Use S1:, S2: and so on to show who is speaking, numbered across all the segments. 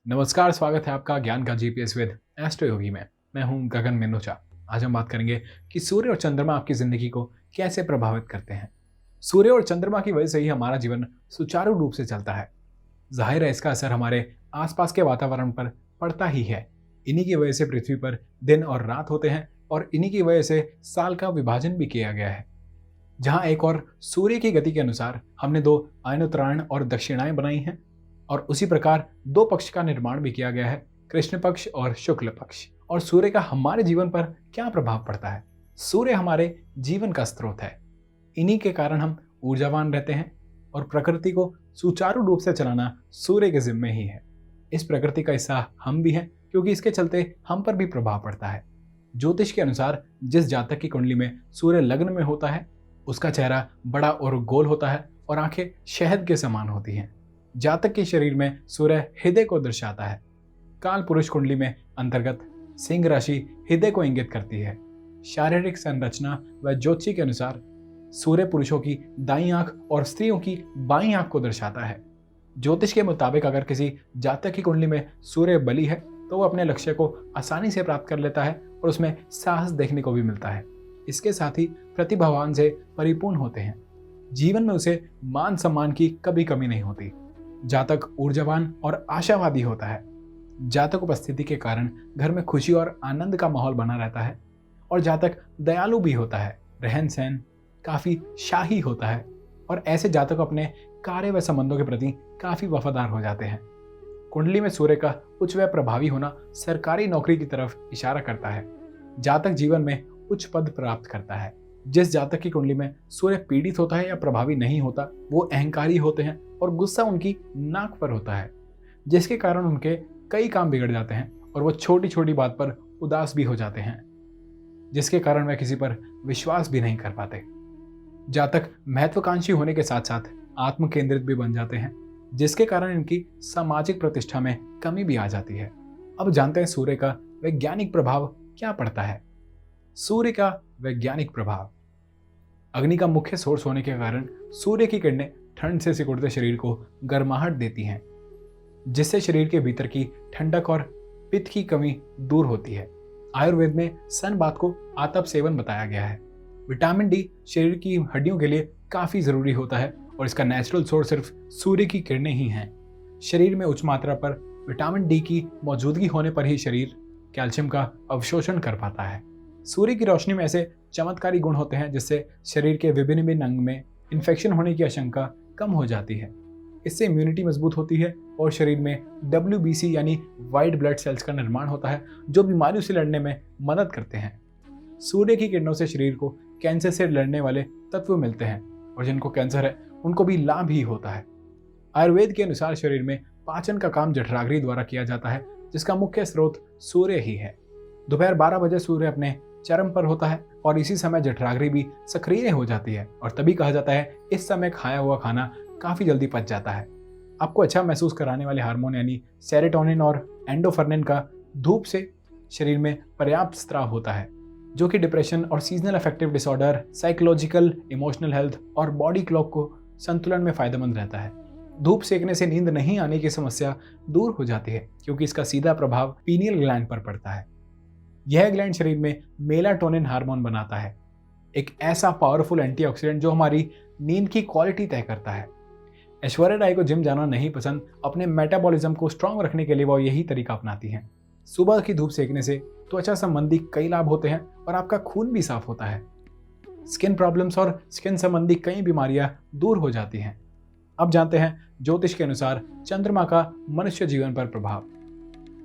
S1: नमस्कार, स्वागत है आपका ज्ञान का जीपीएस विद एस्ट्रो योगी में। मैं हूं गगन मेनोचा। आज हम बात करेंगे कि सूर्य और चंद्रमा आपकी जिंदगी को कैसे प्रभावित करते हैं। सूर्य और चंद्रमा की वजह से ही हमारा जीवन सुचारू रूप से चलता है। जाहिर है, इसका असर हमारे आसपास के वातावरण पर पड़ता ही है। इन्हीं की वजह से पृथ्वी पर दिन और रात होते हैं और इन्हीं की वजह से साल का विभाजन भी किया गया है। जहां एक और सूर्य की गति के अनुसार हमने दो आयनोत्तरायण और दक्षिणाएं बनाई हैं, और उसी प्रकार दो पक्ष का निर्माण भी किया गया है, कृष्ण पक्ष और शुक्ल पक्ष। और सूर्य का हमारे जीवन पर क्या प्रभाव पड़ता है? सूर्य हमारे जीवन का स्रोत है। इन्हीं के कारण हम ऊर्जावान रहते हैं और प्रकृति को सुचारू रूप से चलाना सूर्य के जिम्मे ही है। इस प्रकृति का हिस्सा हम भी हैं, क्योंकि इसके चलते हम पर भी प्रभाव पड़ता है। ज्योतिष के अनुसार जिस जातक की कुंडली में सूर्य लग्न में होता है, उसका चेहरा बड़ा और गोल होता है और आंखें शहद के समान होती हैं। जातक के शरीर में सूर्य हृदय को दर्शाता है। काल पुरुष कुंडली में अंतर्गत सिंह राशि हृदय को इंगित करती है। शारीरिक संरचना व ज्योतिषी के अनुसार सूर्य पुरुषों की दाईं आंख और स्त्रियों की बाईं आंख को दर्शाता है। ज्योतिष के मुताबिक अगर किसी जातक की कुंडली में सूर्य बली है तो वो अपने लक्ष्य को आसानी से प्राप्त कर लेता है और उसमें साहस देखने को भी मिलता है। इसके साथ ही प्रतिभावान से परिपूर्ण होते हैं। जीवन में उसे मान सम्मान की कभी कमी नहीं होती। जातक ऊर्जावान और आशावादी होता है। जातक उपस्थिति के कारण घर में खुशी और आनंद का माहौल बना रहता है। और जातक दयालु भी होता है। रहन सहन काफी शाही होता है और ऐसे जातक अपने कार्य व संबंधों के प्रति काफी वफादार हो जाते हैं। कुंडली में सूर्य का उच्च व प्रभावी होना सरकारी नौकरी की तरफ इशारा करता है। जातक जीवन में उच्च पद प्राप्त करता है। जिस जातक की कुंडली में सूर्य पीड़ित होता है या प्रभावी नहीं होता, वो अहंकारी होते हैं और गुस्सा उनकी नाक पर होता है, जिसके कारण उनके कई काम बिगड़ जाते हैं और वो छोटी छोटी बात पर उदास भी हो जाते हैं, जिसके कारण वे किसी पर विश्वास भी नहीं कर पाते। जातक महत्वाकांक्षी होने के साथ साथ आत्म केंद्रित भी बन जाते हैं, जिसके कारण इनकी सामाजिक प्रतिष्ठा में कमी भी आ जाती है। अब जानते हैं सूर्य का वैज्ञानिक प्रभाव क्या पड़ता है। सूर्य का वैज्ञानिक प्रभाव। अग्नि का मुख्य सोर्स होने के कारण सूर्य की किरणें ठंड से सिकुड़ते शरीर को गर्माहट देती हैं, जिससे शरीर के भीतर की ठंडक और पित्त की कमी दूर होती है। आयुर्वेद में सन बाथ को आतप सेवन बताया गया है। विटामिन डी शरीर की हड्डियों के लिए काफी जरूरी होता है और इसका नेचुरल सोर्स सिर्फ सूर्य की किरणें ही हैं। शरीर में उच्च मात्रा पर विटामिन डी की मौजूदगी होने पर ही शरीर कैल्शियम का अवशोषण कर पाता है। सूर्य की रोशनी में ऐसे चमत्कारी गुण होते हैं जिससे शरीर के विभिन्न अंग में इन्फेक्शन होने की आशंका कम हो जाती है। इससे इम्यूनिटी मजबूत होती है और शरीर में WBC यानी वाइट ब्लड सेल्स का निर्माण होता है, जो बीमारियों से लड़ने में मदद करते हैं। सूर्य की किरणों से शरीर को कैंसर से लड़ने वाले तत्व मिलते हैं और जिनको कैंसर है उनको भी लाभ ही होता है। आयुर्वेद के अनुसार शरीर में पाचन का काम जठराग्नि द्वारा किया जाता है, जिसका मुख्य स्रोत सूर्य ही है। दोपहर 12 बजे सूर्य अपने चरम पर होता है और इसी समय जठराग्नि भी सक्रिय हो जाती है और तभी कहा जाता है इस समय खाया हुआ खाना काफी जल्दी पच जाता है। आपको अच्छा महसूस कराने वाले हार्मोन यानी सेरोटोनिन और एंडोफर्निन का धूप से शरीर में पर्याप्त स्राव होता है, जो कि डिप्रेशन और seasonal affective disorder, psychological, emotional health और बॉडी क्लॉक को संतुलन में फायदेमंद रहता है। धूप सेकने से नींद नहीं आने की समस्या दूर हो जाती है, क्योंकि इसका सीधा प्रभाव पीनियल ग्लैंड पर पड़ता है। यह ग्लैंड शरीर में मेलाटोनिन हार्मोन बनाता है, एक ऐसा पावरफुल एंटीऑक्सीडेंट जो हमारी नींद की क्वालिटी तय करता है। ऐश्वर्या राय को जिम जाना नहीं पसंद। अपने मेटाबॉलिज्म को स्ट्रांग रखने के लिए वो यही तरीका अपनाती हैं। सुबह की धूप सेकने से त्वचा संबंधी कई लाभ होते हैं और आपका खून भी साफ होता है। स्किन प्रॉब्लम्स और स्किन संबंधी कई बीमारियां दूर हो जाती हैं। अब जानते हैं ज्योतिष के अनुसार चंद्रमा का मनुष्य जीवन पर प्रभाव।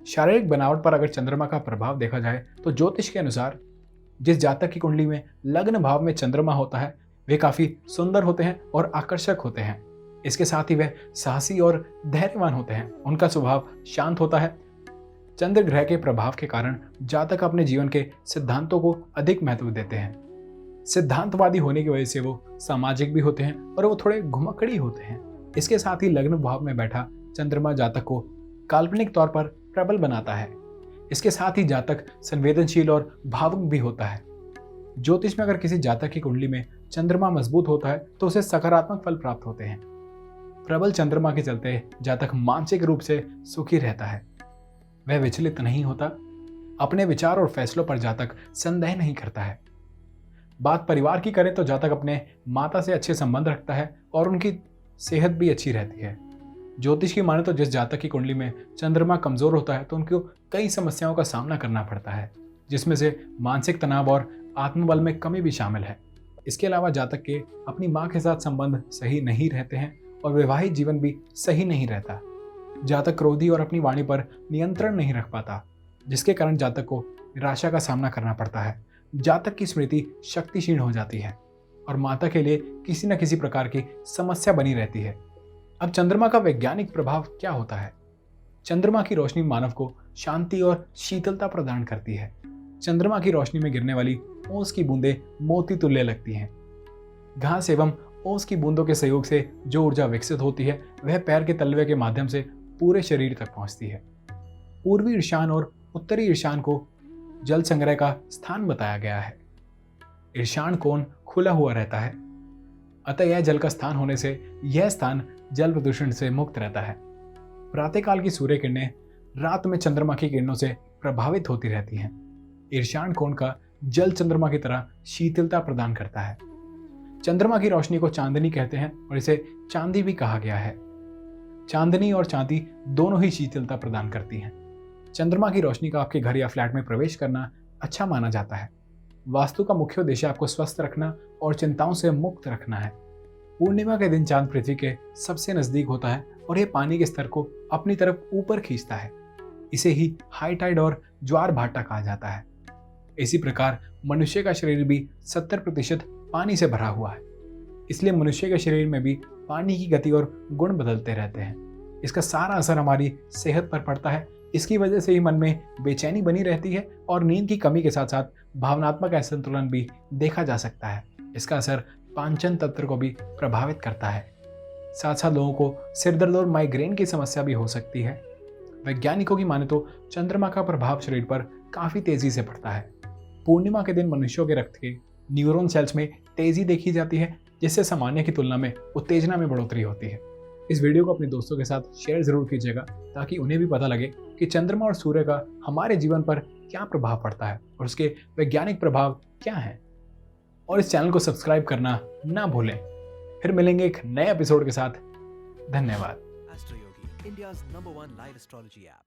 S1: शारीरिक बनावट पर अगर चंद्रमा का प्रभाव देखा जाए तो ज्योतिष के अनुसार जिस जातक की कुंडली में लग्न भाव में चंद्रमा होता है, वे काफी सुंदर होते हैं और आकर्षक होते हैं। इसके साथ ही वे साहसी और धैर्यवान होते हैं। उनका स्वभाव शांत होता है। चंद्र ग्रह के प्रभाव के कारण जातक अपने जीवन के सिद्धांतों को अधिक महत्व देते हैं। सिद्धांतवादी होने की वजह से वो सामाजिक भी होते हैं और वो थोड़े घुमक्कड़ी होते हैं। इसके साथ ही लग्न भाव में बैठा चंद्रमा जातक को काल्पनिक तौर पर प्रबल बनाता है। इसके साथ ही जातक संवेदनशील और भावुक भी होता है। ज्योतिष में अगर किसी जातक की कुंडली में चंद्रमा मजबूत होता है तो उसे सकारात्मक फल प्राप्त होते हैं। प्रबल चंद्रमा के चलते जातक मानसिक रूप से सुखी रहता है। वह विचलित नहीं होता, अपने विचार और फैसलों पर जातक संदेह नहीं करता है। बात परिवार की करें तो जातक अपने माता से अच्छे संबंध रखता है और उनकी सेहत भी अच्छी रहती है। ज्योतिष की माने तो जिस जातक की कुंडली में चंद्रमा कमजोर होता है तो उनको कई समस्याओं का सामना करना पड़ता है, जिसमें से मानसिक तनाव और आत्मबल में कमी भी शामिल है। इसके अलावा जातक के अपनी माँ के साथ संबंध सही नहीं रहते हैं और वैवाहिक जीवन भी सही नहीं रहता। जातक क्रोधी और अपनी वाणी पर नियंत्रण नहीं रख पाता, जिसके कारण जातक को निराशा का सामना करना पड़ता है। जातक की स्मृति शक्तिहीन हो जाती है और माता के लिए किसी न किसी प्रकार की समस्या बनी रहती है। अब चंद्रमा का वैज्ञानिक प्रभाव क्या होता है? चंद्रमा की रोशनी मानव को शांति और शीतलता प्रदान करती है। चंद्रमा की रोशनी में गिरने वाली ओस की बूंदें मोती तुल्य लगती हैं। घास एवं ओस की बूंदों के सहयोग से जो ऊर्जा विकसित होती है वह पैर के तलवे के माध्यम से पूरे शरीर तक पहुंचती है। पूर्वी ईशान और उत्तरी ईशान को जल संग्रह का स्थान बताया गया है। ईशान कोण खुला हुआ रहता है, अतः यह जल का स्थान होने से यह स्थान जल प्रदूषण से मुक्त रहता है। प्रातःकाल की सूर्य किरणें रात में चंद्रमा की किरणों से प्रभावित होती रहती हैं। ईशान कोण का जल चंद्रमा की तरह शीतलता प्रदान करता है। चंद्रमा की रोशनी को चांदनी कहते हैं और इसे चांदी भी कहा गया है। चांदनी और चांदी दोनों ही शीतलता प्रदान करती हैं। चंद्रमा की रोशनी का आपके घर या फ्लैट में प्रवेश करना अच्छा माना जाता है। वास्तु का मुख्य उद्देश्य आपको स्वस्थ रखना और चिंताओं से मुक्त रखना है। पूर्णिमा के दिन चांद पृथ्वी के सबसे नजदीक होता है और यह पानी के स्तर को अपनी तरफ ऊपर खींचता है। इसे ही हाई टाइड और ज्वार भाटा कहा जाता है। इसी प्रकार मनुष्य का शरीर भी 70% पानी से भरा हुआ है, इसलिए मनुष्य के शरीर में भी पानी की गति और गुण बदलते रहते हैं। इसका सारा असर हमारी सेहत पर पड़ता है। इसकी वजह से ही मन में बेचैनी बनी रहती है और नींद की कमी के साथ साथ भावनात्मक असंतुलन भी देखा जा सकता है। इसका असर पाचन तंत्र को भी प्रभावित करता है। साथ साथ लोगों को सिरदर्द और माइग्रेन की समस्या भी हो सकती है। वैज्ञानिकों की माने तो चंद्रमा का प्रभाव शरीर पर काफी तेजी से पड़ता है। पूर्णिमा के दिन मनुष्यों के रक्त के न्यूरॉन सेल्स में तेजी देखी जाती है, जिससे सामान्य की तुलना में उत्तेजना में बढ़ोतरी होती है। इस वीडियो को अपने दोस्तों के साथ शेयर जरूर कीजिएगा ताकि उन्हें भी पता लगे कि चंद्रमा और सूर्य का हमारे जीवन पर क्या प्रभाव पड़ता है और उसके वैज्ञानिक प्रभाव क्या हैं। और इस चैनल को सब्सक्राइब करना ना भूलें। फिर मिलेंगे एक नए एपिसोड के साथ। धन्यवाद।
S2: Astro Yogi, India's #1 live astrology app.